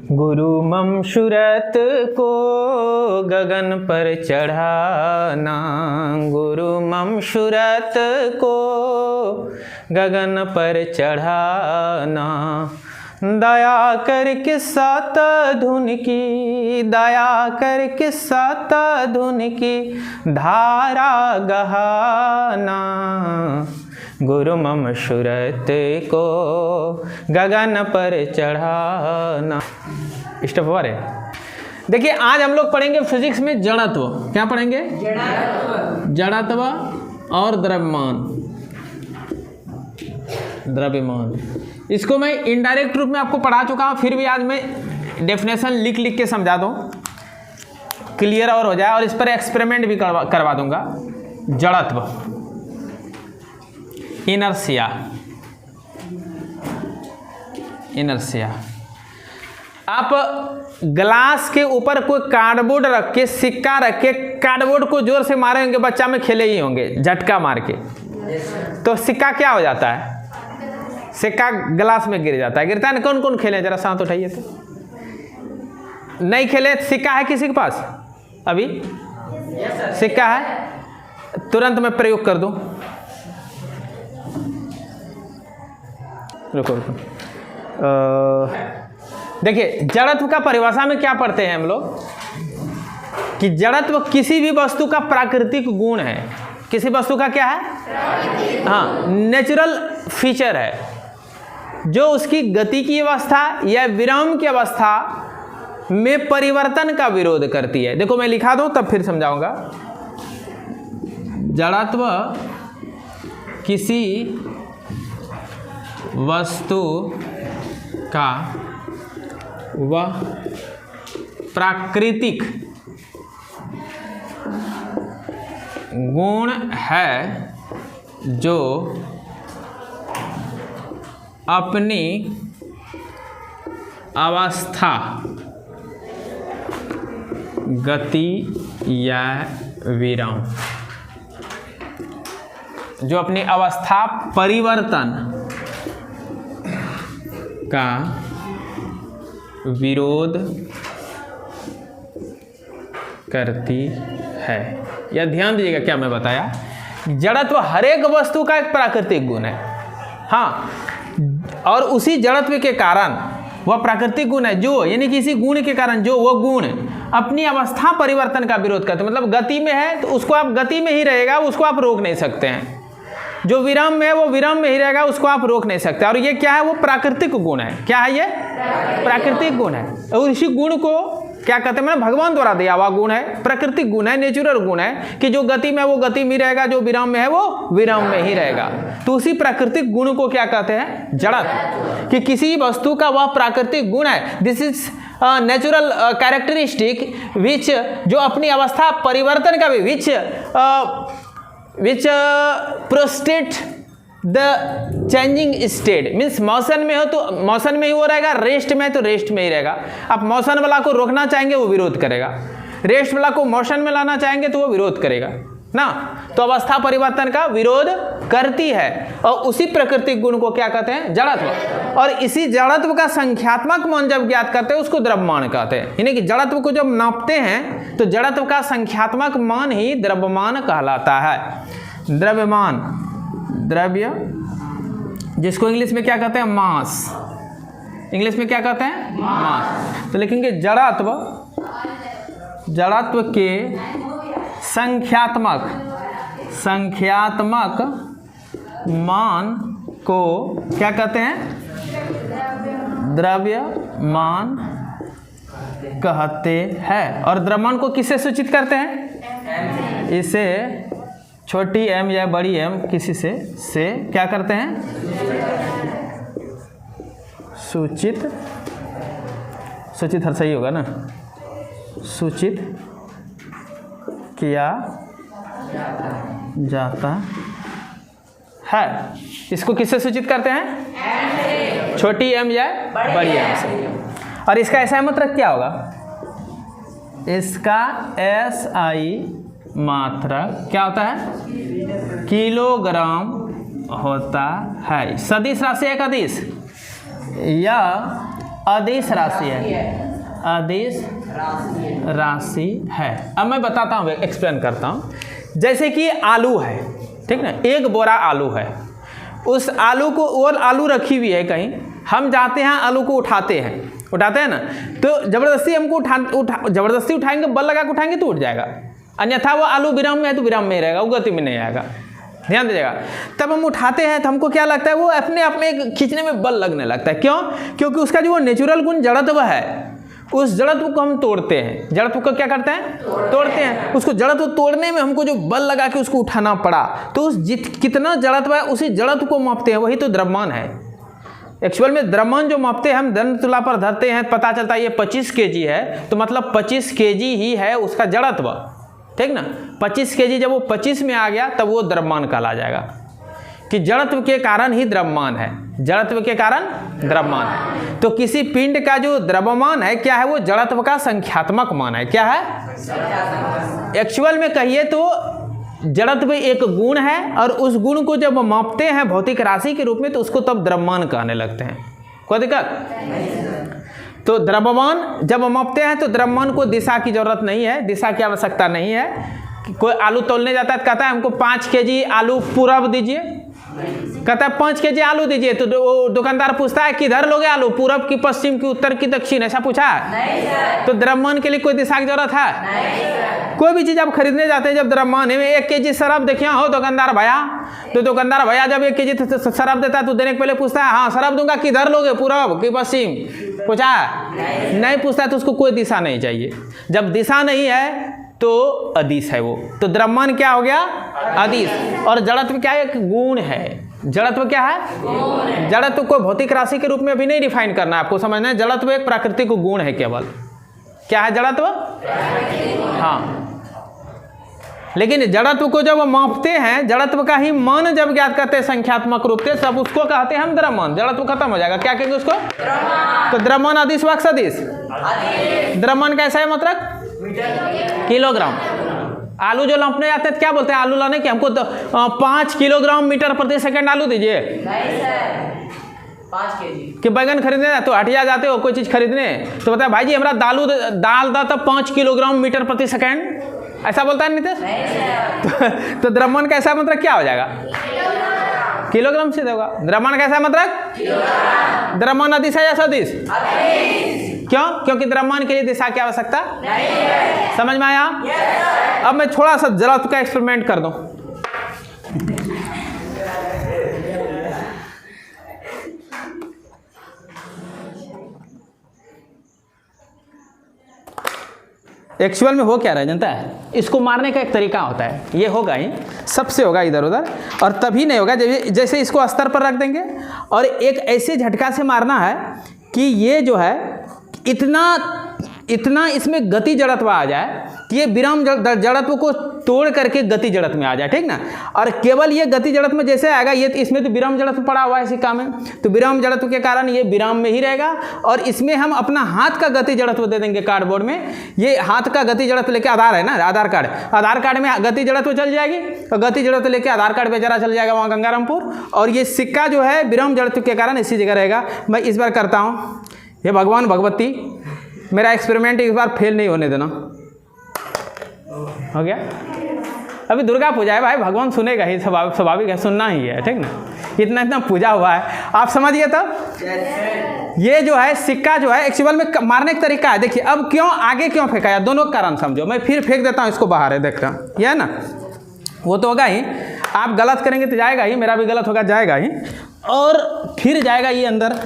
गुरु मम सूरत को गगन पर चढ़ाना, गुरु मम सूरत को गगन पर चढ़ाना। दया करके सात धुन की, दया करके सात धुन की धारा गहाना। गुरु मम सूरत को गगन पर चढ़ाना। स्टेप वन है। देखिए आज हम लोग पढ़ेंगे फिजिक्स में जड़त्व। क्या पढ़ेंगे? जड़त्व और द्रव्यमान। द्रव्यमान इसको मैं इनडायरेक्ट रूप में आपको पढ़ा चुका हूं, फिर भी आज मैं डेफिनेशन लिख लिख के समझा दूं, क्लियर और हो जाए, और इस पर एक्सपेरिमेंट भी करवा दूंगा। जड़त्व, इनर्शिया, इनर्शिया। आप ग्लास के ऊपर कोई कार्डबोर्ड रख के, सिक्का रख के कार्डबोर्ड को जोर से मारेंगे, बच्चा में खेले ही होंगे झटका मार के, तो सिक्का क्या हो जाता है? सिक्का ग्लास में गिर जाता है। गिरता है ना? कौन कौन खेले? जरा साथ उठाइए तो। नहीं खेले? सिक्का है किसी के पास? अभी सिक्का है? तुरंत मैं प्रयोग कर दूं। रुको रुको। देखिए जड़त्व का परिभाषा में क्या पढ़ते हैं हम लोग कि जड़त्व किसी भी वस्तु का प्राकृतिक गुण है। किसी वस्तु का क्या है? हाँ, नेचुरल फीचर है जो उसकी गति की अवस्था या विराम की अवस्था में परिवर्तन का विरोध करती है। देखो मैं लिखा दूं तब फिर समझाऊंगा। जड़त्व किसी वस्तु का वह प्राकृतिक गुण है जो अपनी अवस्था, गति या विराम, जो अपनी अवस्था परिवर्तन का विरोध करती है। यह ध्यान दीजिएगा क्या मैं बताया। जड़त्व हर एक वस्तु का एक प्राकृतिक गुण है। हाँ, और उसी जड़त्व के कारण वह प्राकृतिक गुण है जो, यानी कि इसी गुण के कारण जो वो गुण अपनी अवस्था परिवर्तन का विरोध करते हैं। मतलब गति में है तो उसको आप गति में ही रहेगा, उसको आप रोक नहीं सकते हैं। जो विराम में है वो विराम में ही रहेगा, उसको आप रोक नहीं सकते। और ये क्या है? वो प्राकृतिक गुण है। क्या है ये? प्राकृतिक गुण है। और इसी गुण को क्या कहते हैं? भगवान द्वारा दिया हुआ गुण है, प्राकृतिक गुण है, नेचुरल गुण है कि जो गति में है वो गति में रहेगा, जो विराम में है वो विराम में ही रहेगा। तो उसी प्राकृतिक गुण को क्या कहते हैं? जड़त्व। कि किसी वस्तु का वह प्राकृतिक गुण है, this is natural characteristic which, जो अपनी अवस्था परिवर्तन का भी which protests the changing state. Means motion में हो तो मोशन में ही वो रहेगा, रेस्ट में है तो रेस्ट में ही रहेगा। आप मोशन वाला को रोकना चाहेंगे वो विरोध करेगा, रेस्ट वाला को मोशन में लाना चाहेंगे तो वो विरोध करेगा ना। तो अवस्था परिवर्तन का विरोध करती है, और उसी प्राकृतिक गुण को क्या कहते हैं? जड़त्व। और इसी जड़त्व का संख्यात्मक मान जब ज्ञात करते हैं उसको द्रव्यमान कहते हैं। यानी कि जड़त्व को जब नापते हैं तो जड़त्व का संख्यात्मक मान ही द्रव्यमान कहलाता है। द्रव्यमान, द्रव्य, जिसको इंग्लिश में क्या कहते हैं? मास। इंग्लिश में क्या कहते हैं? मास। तो लिखेंगे जड़त्व, जड़त्व के संख्यात्मक मान को क्या कहते हैं? द्रव्यमान कहते हैं। और द्रव्यमान को किससे सूचित करते हैं? इसे छोटी एम या बड़ी एम किसी से क्या करते हैं? सूचित हर सही होगा ना? सूचित किया जाता है। इसको किससे सूचित करते हैं? छोटी एम या बड़ी एम से। और इसका ऐसा मात्रक क्या होगा? इसका SI मात्रक क्या होता है? किलोग्राम होता है। सदिश राशि एक अदिश या अदिश राशि है, अदिश राशि है। अब मैं बताता हूँ, एक्सप्लेन करता हूँ। जैसे कि आलू है, ठीक ना, एक बोरा आलू है, उस आलू को, और आलू रखी हुई है कहीं, हम जाते हैं आलू को उठाते हैं ना, तो ज़बरदस्ती हमको ज़बरदस्ती उठाएंगे, बल लगा के उठाएंगे तो उठ जाएगा, अन्यथा वो आलू विराम में है तो विराम में ही रहेगा, वो गति में नहीं आएगा। ध्यान दीजिएगा। तब हम उठाते हैं तो हमको क्या लगता है, वो अपने आप में खींचने में बल लगने लगता है। क्यों? क्योंकि उसका जो वो नेचुरल गुण जड़त्व है, उस जड़त्व को हम तोड़ते हैं। जड़त्व को क्या करते हैं? तोड़ते हैं। उसको जड़त्व तोड़ने में हमको जो बल लगा के उसको उठाना पड़ा, तो उस कितना जड़त्व है उसी जड़त्व को मापते हैं, वही तो द्रव्यमान है। एक्चुअल में द्रव्यमान जो मापते हैं हम दंड तुला पर धरते हैं, पता चलता है ये 25 kg है, तो मतलब 25 kg ही है उसका जड़त्व, ठीक ना। 25 kg जब वो 25 में आ गया तब वो द्रव्यमान कहला जाएगा, कि जड़त्व के कारण ही द्रव्यमान है, जड़त्व के कारण द्रव्यमान है। तो किसी पिंड का जो द्रव्यमान है क्या है, वो जड़त्व का संख्यात्मक मान है। क्या है? एक्चुअल में कहिए तो जड़त्व एक गुण है, और उस गुण को जब मापते हैं भौतिक राशि के रूप में तो उसको तब द्रव्यमान कहने लगते हैं। कोई दिक्कत? तो द्रव्यमान जब मापते हैं तो द्रव्यमान को दिशा की जरूरत नहीं है, दिशा की आवश्यकता नहीं है। कोई आलू तोलने जाता है तो कहता है हमको 5 kg आलू पूरब दीजिए, कहता है 5 kg आलू दीजिए, तो वो दुकानदार पूछता है किधर लोगे आलू, पूरब की, पश्चिम की, उत्तर की, दक्षिण, ऐसा पूछा है? तो द्रव्यमान के लिए कोई दिशा की जरूरत है? कोई भी चीज़ आप खरीदने जाते हैं, जब द्रव्यमान है, 1 kg शराब देखिए हो दुकानदार भैया, तो दुकानदार भैया जब 1 kg शराब देता है तो देने के पहले पूछता है हाँ शराब दूंगा, किधर लोगे, पूरब की, पश्चिम, पूछा है? नहीं पूछता है, तो उसको कोई दिशा नहीं चाहिए। जब दिशा नहीं है तो अदिश है वो, तो द्रव्यमान क्या हो गया? अदिश। और जड़त्व क्या है? एक गुण है। जड़त्व क्या है? जड़त्व को भौतिक राशि के रूप में अभी नहीं डिफाइन करना है, आपको समझना है। जड़त्व एक प्राकृतिक गुण है केवल। क्या है जड़त्व? हाँ। लेकिन जड़त्व को जब मापते हैं, जड़त्व का ही मान जब ज्ञात करते हैं संख्यात्मक रूप से, सब उसको कहते हैं हम द्रव्यमान। जड़त्व खत्म हो जाएगा, क्या कहेंगे उसको? तो द्रव्यमान अदिश व सदिश। द्रव्यमान कैसा है मतलब? किलोग्राम। आलू जो नापने जाते हैं क्या बोलते हैं? आलू लाने के हमको 5 किलोग्राम मीटर प्रति सेकंड आलू दीजिए। 5 kg कि बैगन खरीदने तो हटिया जाते हो कोई चीज खरीदने, तो बताया भाई जी हमारा दाल दा तो 5 किलोग्राम मीटर प्रति सेकंड, ऐसा बोलता है नीतीश? तो द्रव्यमान कैसा मतलब क्या हो जाएगा? किलोग्राम से होगा। द्रव्यमान कैसा मतलब? द्रव्यमान अदिश है या सदिश? क्यों? क्योंकि द्रव्यमान के लिए दिशा की आवश्यकता नहीं है। समझ में आया? अब मैं थोड़ा सा जड़त्व का एक्सपेरिमेंट कर दूं। एक्चुअल में हो क्या रहा है जानता है? इसको मारने का एक तरीका होता है, ये होगा ही, सबसे होगा इधर उधर, और तभी नहीं होगा जैसे इसको अस्तर पर रख देंगे और एक ऐसे झटका से मारना है कि ये जो है इतना इसमें गति जड़त्व आ जाए कि ये विराम जड़त्व को तोड़ करके गति जड़त्व में आ जाए, ठीक ना। और केवल ये गति जड़त्व में जैसे आएगा, ये इसमें तो विराम जड़त्व पड़ा हुआ है सिक्का में, तो विराम जड़त्व के कारण ये विराम में ही रहेगा। और इसमें हम अपना हाथ का गति जड़त्व दे देंगे कार्डबोर्ड में। ये हाथ का गति जड़त्व लेके आधार है ना, आधार कार्ड में गति जड़त्व चल जाएगी, और गति जड़त्व लेके आधार कार्ड बेचारा चल जाएगा वहाँ गंगारामपुर, और ये सिक्का जो है विराम जड़त्व के कारण इसी जगह रहेगा। मैं इस बार करता हूँ, हे भगवान भगवती मेरा एक्सपेरिमेंट इस बार फेल नहीं होने देना। हो गया? अभी दुर्गा पूजा है भाई, भगवान सुनेगा ही, स्वाभाविक है, सुनना ही है, ठीक ना। इतना पूजा हुआ है, आप समझिए। तब ये जो है सिक्का जो है एक्चुअल में मारने का तरीका है। देखिए अब क्यों आगे क्यों फेंका, दोनों कारण समझो। मैं फिर फेंक देता हूँ इसको बाहर, है देख रहा हूँ, यह है ना, वो तो होगा ही। आप गलत करेंगे तो जाएगा ही, मेरा भी गलत होगा जाएगा ही, और फिर जाएगा ये अंदर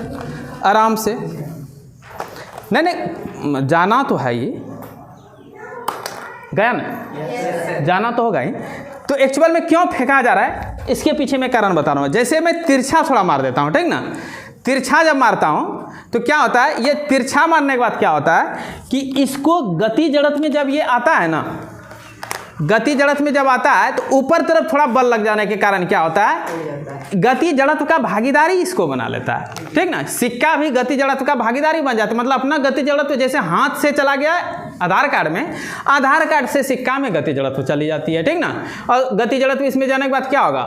आराम से। नहीं जाना तो है, ये गया ना, जाना तो होगा ही। तो एक्चुअल में क्यों फेंका जा रहा है, इसके पीछे मैं कारण बता रहा हूँ। जैसे मैं तिरछा थोड़ा मार देता हूँ, ठीक ना। तिरछा जब मारता हूँ तो क्या होता है, ये तिरछा मारने के बाद क्या होता है कि इसको गति जड़त्व में जब ये आता है ना, गति जड़त्व में जब आता है तो ऊपर तरफ थोड़ा बल लग जाने के कारण क्या होता है, गति जड़त्व का भागीदारी इसको बना लेता है, ठीक ना। सिक्का भी गति जड़त्व का भागीदारी बन जाता है, मतलब अपना गति जड़त्व जैसे हाथ से चला गया आधार कार्ड में, आधार कार्ड से सिक्का में गति जड़त्व चली जाती है, ठीक ना। और गति जड़त्व इसमें जाने के बाद क्या होगा,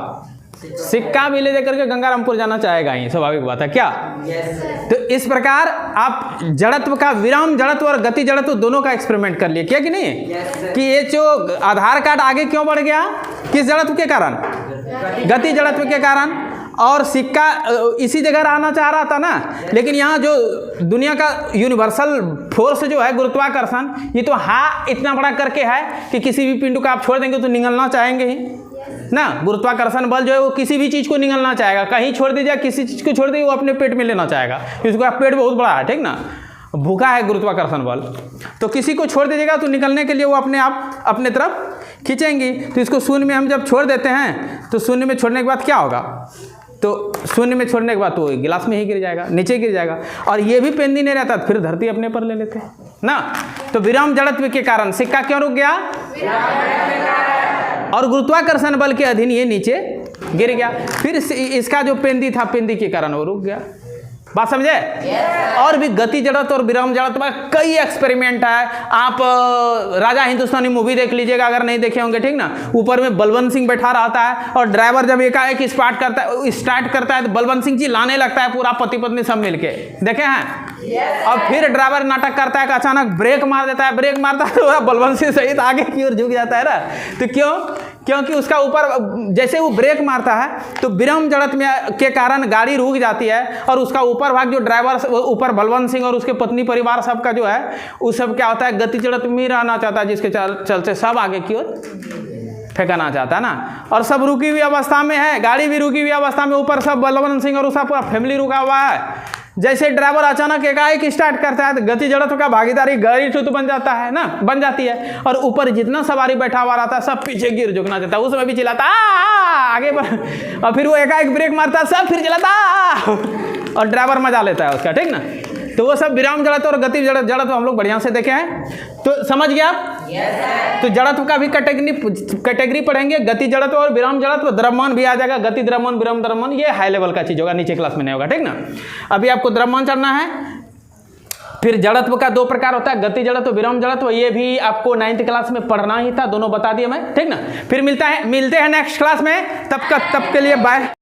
सिक्का भी ले जाकर के गंगारामपुर जाना चाहेगा ही, स्वाभाविक बात है क्या। तो इस प्रकार आप जड़त्व का, विराम जड़त्व और गति जड़त्व दोनों का एक्सपेरिमेंट कर लिए क्या कि नहीं, कि ये जो आधार कार्ड आगे क्यों बढ़ गया, किस जड़त्व के कारण, गति जड़त्व के कारण, और सिक्का इसी जगह आना चाह रहा था ना, लेकिन यहाँ जो दुनिया का यूनिवर्सल फोर्स जो है गुरुत्वाकर्षण, ये तो हाँ इतना बड़ा करके है कि किसी भी पिंड को आप छोड़ देंगे तो निगलना चाहेंगे ही ना। गुरुत्वाकर्षण बल जो है वो किसी भी चीज़ को निगलना चाहेगा, कहीं छोड़ दीजिए, किसी चीज़ को छोड़ दीजिए वो अपने पेट में लेना चाहेगा, इसका पेट बहुत बड़ा है, ठीक ना, भूखा है गुरुत्वाकर्षण बल, तो किसी को छोड़ दीजिएगा तो निकलने के लिए वो अपने आप अपने तरफ खींचेंगी। तो इसको शून्य में हम जब छोड़ देते हैं तो शून्य में छोड़ने के बाद क्या होगा, तो शून्य में छोड़ने के बाद तो गिलास में ही गिर जाएगा, नीचे गिर जाएगा, और ये भी पेंदी नहीं रहता फिर धरती अपने पर ले लेते ना। तो विराम जड़त्व के कारण सिक्का क्यों रुक गया, और गुरुत्वाकर्षण बल के अधीन ये नीचे गिर गया। फिर इसका जो पेंदी था, पेंदी के कारण वो रुक गया। बात समझे? और भी गति जड़त्व और विराम जड़त्व में कई एक्सपेरिमेंट है। आप राजा हिंदुस्तानी मूवी देख लीजिएगा अगर नहीं देखे होंगे, ठीक ना। और में बलवंत सिंह बैठा रहता है और ड्राइवर जब एकाएक स्टार्ट करता है तो बलवंत सिंह जी लाने लगता है, पूरा पति पत्नी सब मिलके, देखे हैं। और फिर ड्राइवर नाटक करता है कि अचानक ब्रेक मार देता है, ब्रेक मारता है तो बलवंत सिंह सहित आगे की ओर झुक जाता है ना। तो क्योंकि उसका ऊपर जैसे वो ब्रेक मारता है तो विराम जड़त्व के कारण गाड़ी रुक जाती है, और उसका ऊपर भाग जो ड्राइवर ऊपर बलवंत सिंह और उसके पत्नी परिवार सबका जो है उस सब क्या होता है, गति जड़त्व में रहना चाहता है, जिसके चलते सब आगे की ओर फेंकना चाहता है ना। और सब रुकी हुई अवस्था में है, गाड़ी भी रुकी हुई अवस्था में, ऊपर सब बलवंत सिंह और उसका पूरा फैमिली रुका हुआ है। जैसे ड्राइवर अचानक एकाएक स्टार्ट करता है तो गति जड़त्व का भागीदारी गाड़ी तो बन जाता है ना, बन जाती है, और ऊपर जितना सवारी बैठा हुआ रहता है सब पीछे गिर झुकना चाहता है। उस समय भी चिल्लाता आगे बढ़, और फिर वो एकाएक ब्रेक मारता है, सब फिर चिल्लाता, और ड्राइवर मजा लेता है उसका, ठीक ना। तो वो सब विराम जड़त्व और गति जड़त्व हम लोग बढ़िया से देखे हैं, तो समझ गया आप। तो जड़त्व का भी कैटेगरी पढ़ेंगे, गति जड़त्व और विराम जड़त्व, द्रव्यमान भी आ जाएगा, गति द्रव्यमान, विराम द्रव्यमान, ये हाई लेवल का चीज होगा, नीचे क्लास में नहीं होगा, ठीक ना। अभी आपको द्रव्यमान चढ़ना है। फिर जड़त्व का दो प्रकार होता है, गति जड़त्व, विराम जड़त्व, ये भी आपको 9th क्लास में पढ़ना ही था, दोनों बता दिए मैं, ठीक ना। फिर मिलते हैं नेक्स्ट क्लास में, तब के लिए बाय।